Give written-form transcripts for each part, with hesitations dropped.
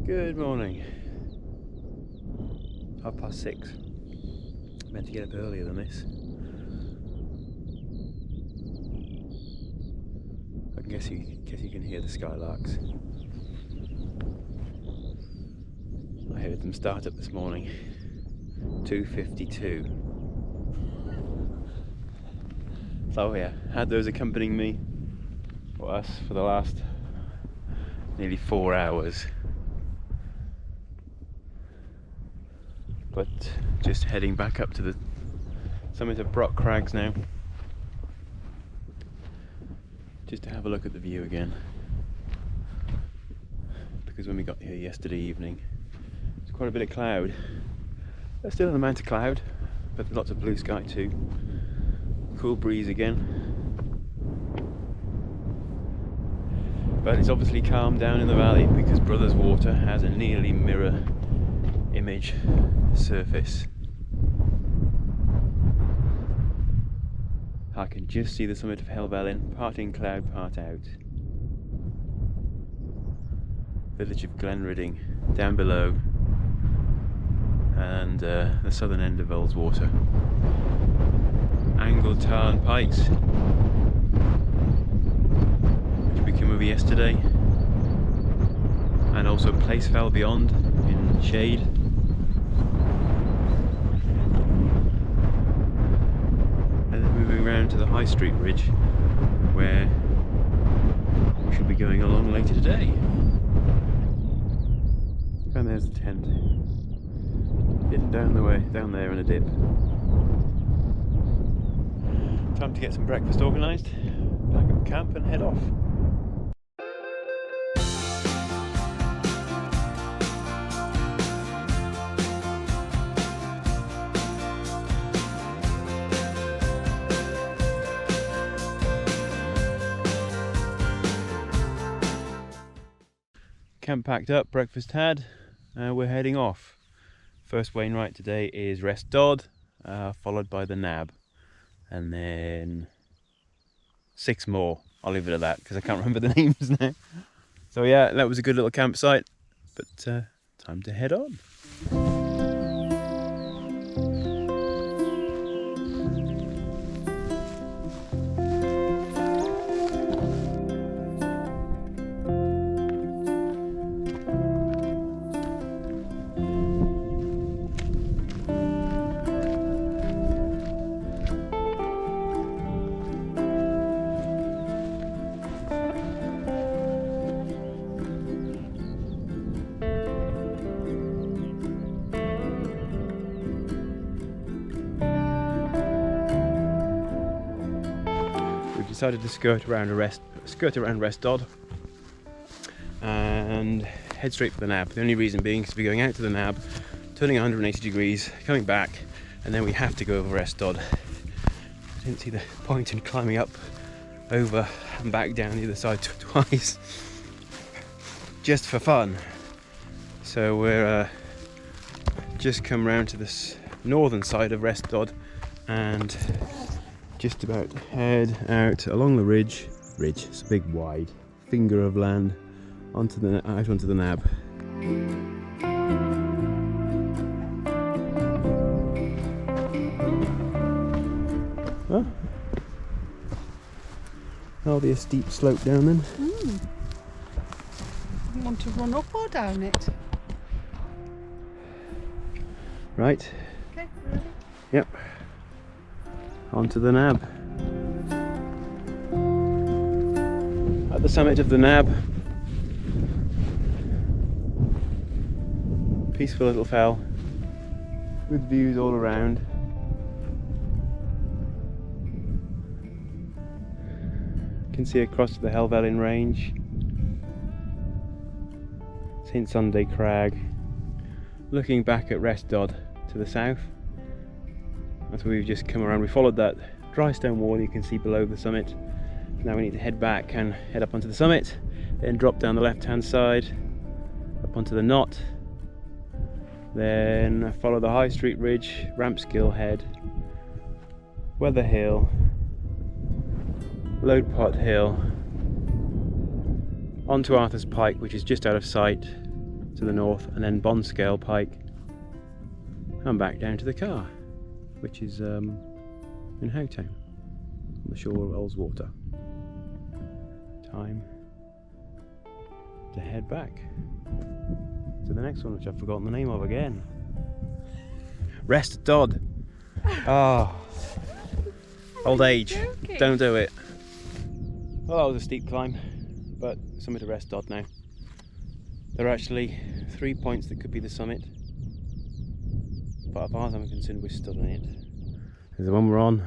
Good morning. 6:30. Meant to get up earlier than this. I guess you can hear the skylarks. I heard them start up this morning. 2:52. So yeah, had those accompanying me, or us, for the last nearly 4 hours. But just heading back up to the summit of Brock Crags now, just to have a look at the view again, because when we got here yesterday evening there's quite a bit of cloud. There's still an amount of cloud, but lots of blue sky too. Cool breeze again, but it's obviously calmed down in the valley because Brothers Water has a nearly mirror image surface. I can just see the summit of Helvellyn, part in cloud, part out. Village of Glenridding down below, and the southern end of Ullswater. Angled Tarn Pikes, which we came over yesterday, and also Placefell beyond in shade. Around to the High Street Ridge, where we should be going along later today. And there's the tent, hidden down there in a dip. Time to get some breakfast organised, pack up camp and head off. Camp packed up, breakfast had, we're heading off. First Wainwright today is Rest Dodd, followed by the Nab, and then 6 more. I'll leave it at that because I can't remember the names now. So yeah, that was a good little campsite, but time to head on. Decided to skirt around Rest Dodd and head straight for the Nab. The only reason being is we're going out to the Nab, turning 180 degrees, coming back, and then we have to go over Rest Dodd. I didn't see the point in climbing up, over and back down the other side twice just for fun. So we're just come round to this northern side of Rest Dodd and just about to head out along the ridge. It's a big wide finger of land out onto the Nab. Huh? There'll be a steep slope down then. You want to run up or down it? Right. Okay, ready? Yep. Onto the Nab. At the summit of the Nab, peaceful little fell with views all around. You can see across to the Helvellyn range, St Sunday Crag, looking back at Rest Dodd to the south. That's where we've just come around. We followed that dry stone wall you can see below the summit. Now we need to head back and head up onto the summit, then drop down the left hand side up onto the Knot, then follow the High Street Ridge, Rampskill Head, Weather Hill, Load Pot Hill, onto Arthur's Pike, which is just out of sight, to the north, and then Bonscale Pike, and back down to the car, which is in Howtown, on the shore of Ullswater. Time to head back to the next one, which I've forgotten the name of again. Rest Dodd. Oh, old age. Don't do it. Well, that was a steep climb, but summit to Rest Dodd now. There are actually 3 points that could be the summit, but as far as I'm concerned, we're still in it. There's the one we're on,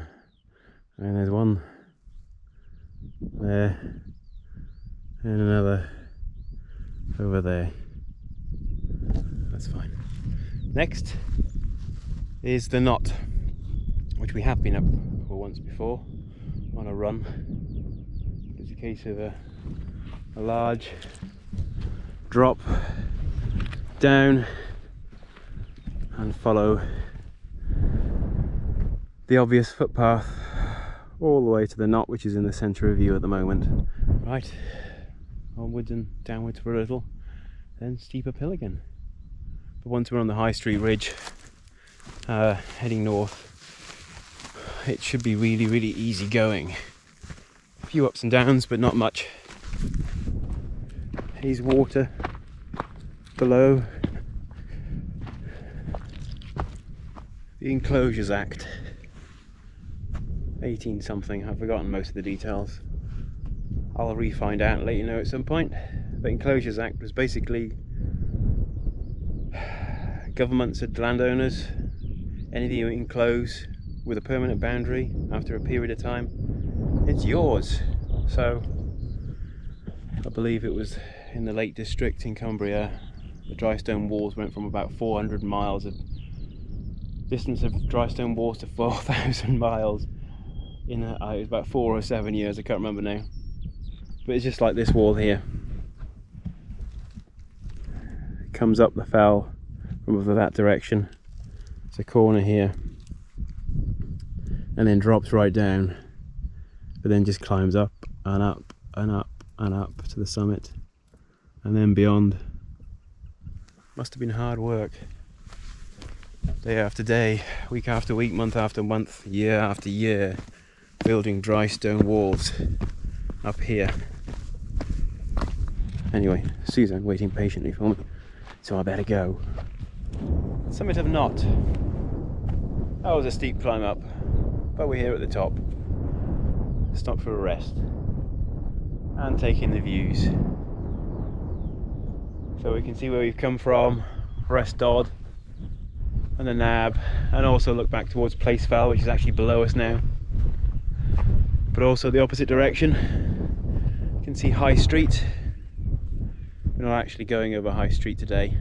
and there's one there, and another over there. That's fine. Next is the Knot, which we have been up for once before on a run. It's a case of a large drop down and follow the obvious footpath all the way to the Knot, which is in the centre of view at the moment. Right, onwards and downwards for a little, then steep uphill again. But once we're on the High Street Ridge, heading north, it should be really, really easy going. A few ups and downs, but not much. Here's water below. The Enclosures Act, 18 something, I've forgotten most of the details. I'll re-find out and let you know at some point. The Enclosures Act was basically government said to landowners, anything you enclose with a permanent boundary after a period of time, it's yours. So I believe it was in the Lake District in Cumbria, the dry stone walls went from about 400 miles of distance of dry stone walls to 4,000 miles in it was about 4 or 7 years, I can't remember now. But it's just like this wall here. It comes up the fell from over that direction. It's a corner here, and then drops right down, but then just climbs up and up and up and up to the summit, and then beyond. Must have been hard work, day after day, week after week, month after month, year after year, building dry stone walls up here. Anyway, Susan waiting patiently for me, so I better go. Summit of Knot. That was a steep climb up, but we're here at the top. Stop for a rest and take in the views. So we can see where we've come from, Rest Dodd and the Nab, and also look back towards Placefell, which is actually below us now, but also the opposite direction. You can see High Street. We're not actually going over High Street today,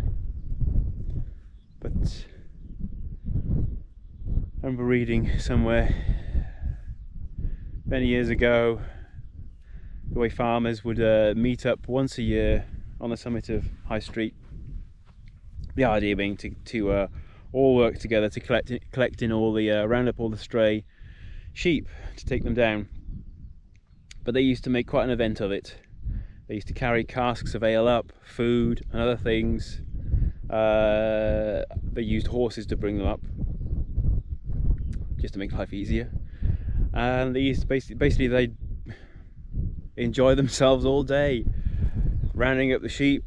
but I remember reading somewhere many years ago the way farmers would meet up once a year on the summit of High Street. The idea being to all work together to collect in all the round up all the stray sheep to take them down. But they used to make quite an event of it. They used to carry casks of ale up, food and other things. They used horses to bring them up, just to make life easier. And they used to basically they'd enjoy themselves all day, rounding up the sheep,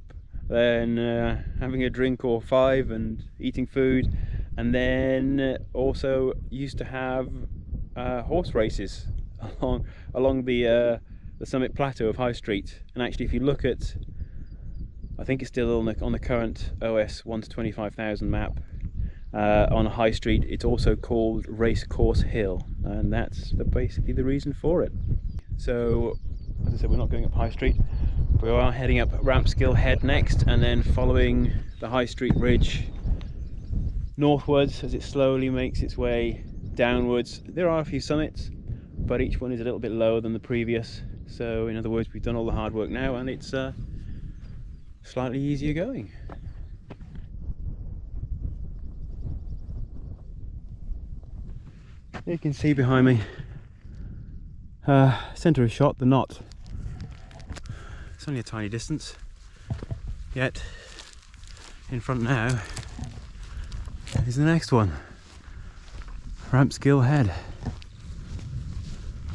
then having a drink or five and eating food, and then also used to have horse races along the summit plateau of High Street. And actually, if you look at, I think it's still on the current OS 1 to 25,000 map, on High Street, it's also called Racecourse Hill, and that's basically the reason for it. So, as I said, we're not going up High Street. We are heading up Rampskill Head next, and then following the High Street Ridge northwards as it slowly makes its way downwards. There are a few summits, but each one is a little bit lower than the previous. So, in other words, we've done all the hard work now, and it's slightly easier going. You can see behind me, centre of shot, the Knot. It's only a tiny distance, yet in front now is the next one. Rampskill Head.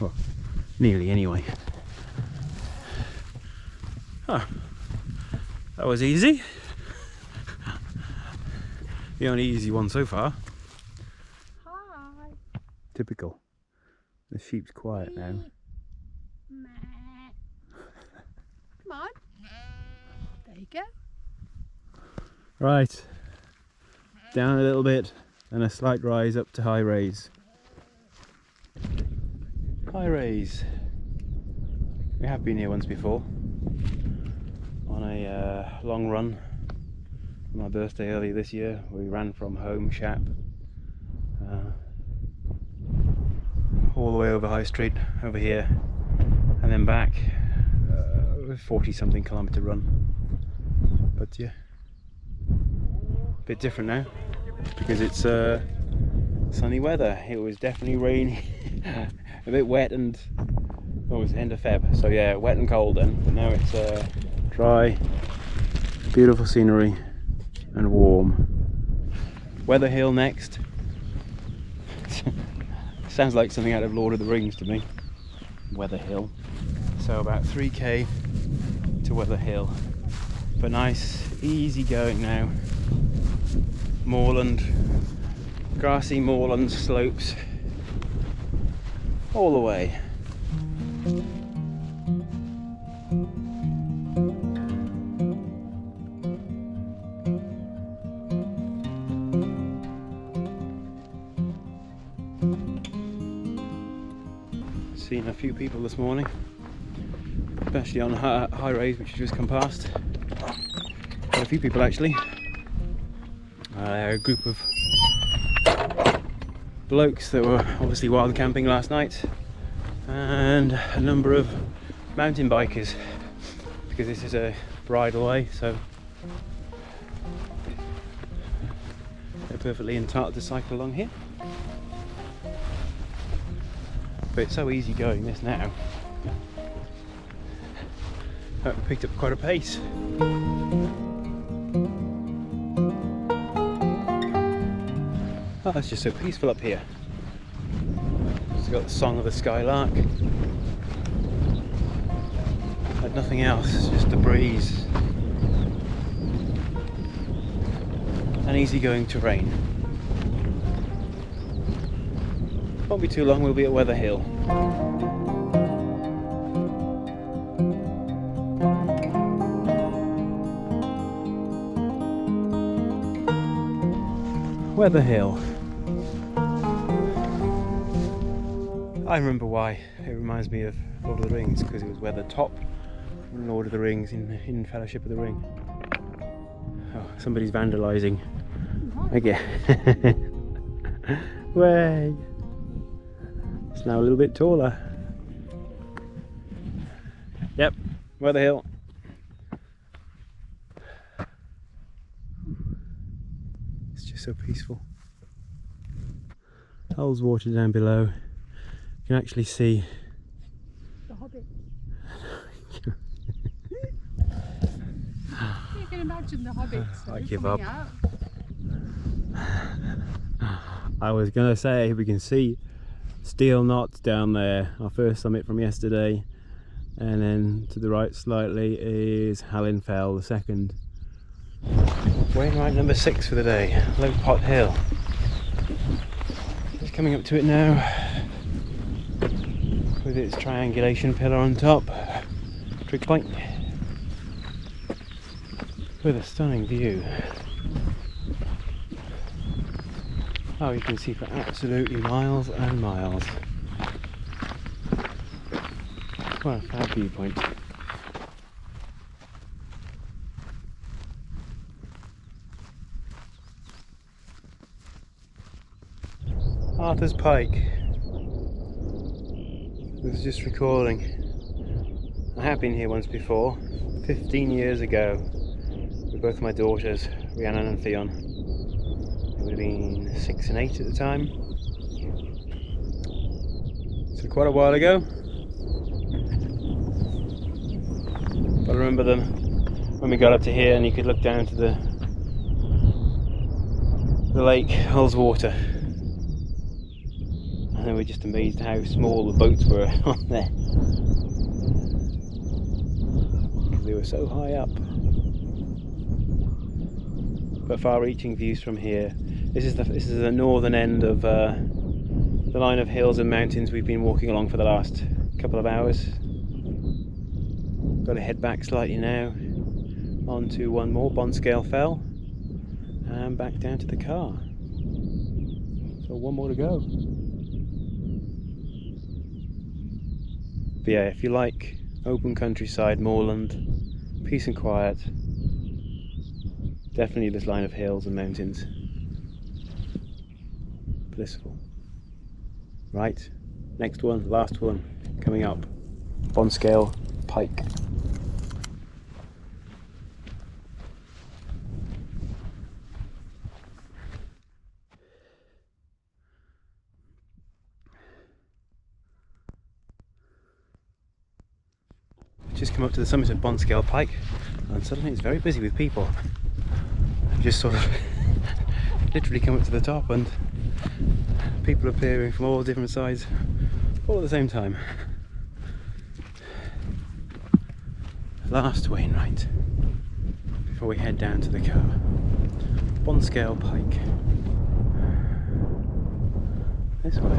Well, nearly anyway. Oh, that was easy. The only easy one so far. Hi. Typical. The sheep's quiet now. Come on. There you go. Right. Down a little bit and a slight rise up to high raise. High raise. We have been here once before on a long run for my birthday earlier this year. We ran from home, Shap, all the way over High Street, over here, and then back. 40 something kilometre run. But yeah, a bit different now because it's sunny weather. It was definitely rainy, a bit wet, and it was the end of Feb, so yeah, wet and cold then, but now it's dry, beautiful scenery and warm. Weather Hill next. Sounds like something out of Lord of the Rings to me. Weather Hill. So about 3k to Weather Hill, but nice, easy going now. Moorland, grassy moorland slopes all the way. Seen a few people this morning, especially on high raise, which has just come past. Quite a few people actually. A group of blokes that were obviously wild camping last night, and a number of mountain bikers, because this is a bridleway, so they're perfectly entitled to cycle along here. But it's so easy going this now. We picked up quite a pace. Oh, it's just so peaceful up here. It's got the song of the skylark. But nothing else, it's just the breeze. And easy-going terrain. Won't be too long, we'll be at Weather Hill. Weather Hill. I remember why. It reminds me of Lord of the Rings, because it was Weather Top in Lord of the Rings in Fellowship of the Ring. Oh, somebody's vandalising again. Way. It's now a little bit taller. Yep, Weather Hill. It's just so peaceful. Hull's water down below. You can actually see The Hobbit. You can imagine the Hobbits. I give up. Out. I was gonna say we can see Steel Knot down there, our first summit from yesterday, and then to the right slightly is Hallinfell, the second. Wainwright number 6 for the day, Low Pot Hill. Just coming up to it now, with its triangulation pillar on top, Trig Point, with a stunning view. Oh, you can see for absolutely miles and miles. What a fab viewpoint. Arthur's Pike. This is just recalling. I have been here once before, 15 years ago, with both my daughters, Rhiannon and Fionn. They would have been 6 and 8 at the time. So quite a while ago. But I remember them when we got up to here and you could look down to the the lake holds water. And then we're just amazed how small the boats were on there. Because they were so high up. But far-reaching views from here. This is the northern end of the line of hills and mountains we've been walking along for the last couple of hours. Got to head back slightly now onto one more, Bonscale Fell, and back down to the car. So one more to go. But yeah, if you like open countryside, moorland, peace and quiet, definitely this line of hills and mountains. Blissful. Right, next one, last one, coming up. Bonscale Pike. Just come up to the summit of Bonscale Pike and suddenly it's very busy with people. I've just sort of literally come up to the top and people appearing from all different sides all at the same time. Last Wainwright before we head down to the car. Bonscale Pike. This way.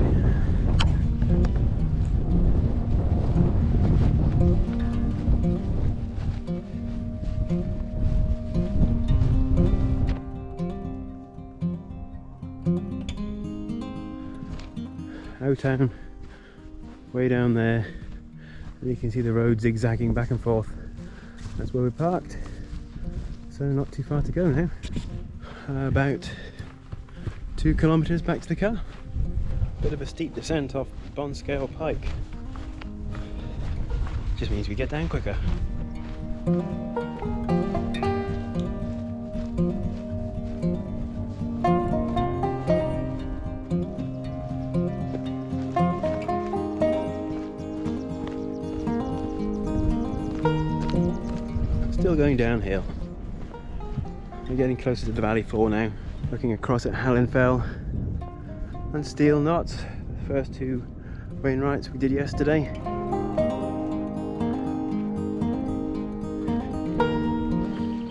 Town, way down there, and you can see the road zigzagging back and forth. That's where we're parked, so not too far to go now. About 2 kilometres back to the car. Bit of a steep descent off Bonscale Pike. Just means we get down quicker. Still going downhill. We're getting closer to the valley floor now, looking across at Hallin Fell and Steel Knot, the first 2 Wainwrights we did yesterday.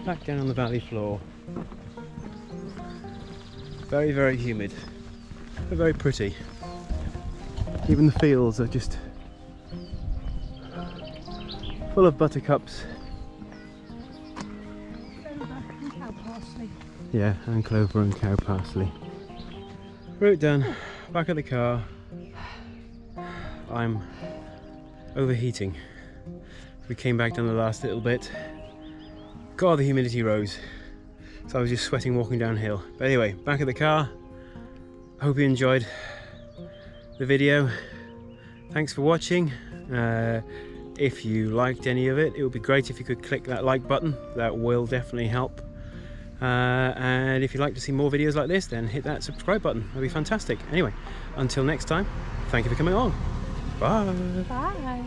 Back down on the valley floor. Very, very humid, but very pretty. Even the fields are just full of buttercups. Yeah, and clover and cow parsley. Route done, back at the car. I'm overheating. We came back down the last little bit. God, the humidity rose. So I was just sweating walking downhill. But anyway, back at the car. I hope you enjoyed the video. Thanks for watching. If you liked any of it, it would be great if you could click that like button. That will definitely help. And if you'd like to see more videos like this, then hit that subscribe button. That'd be fantastic. Anyway, until next time, thank you for coming along. Bye. Bye.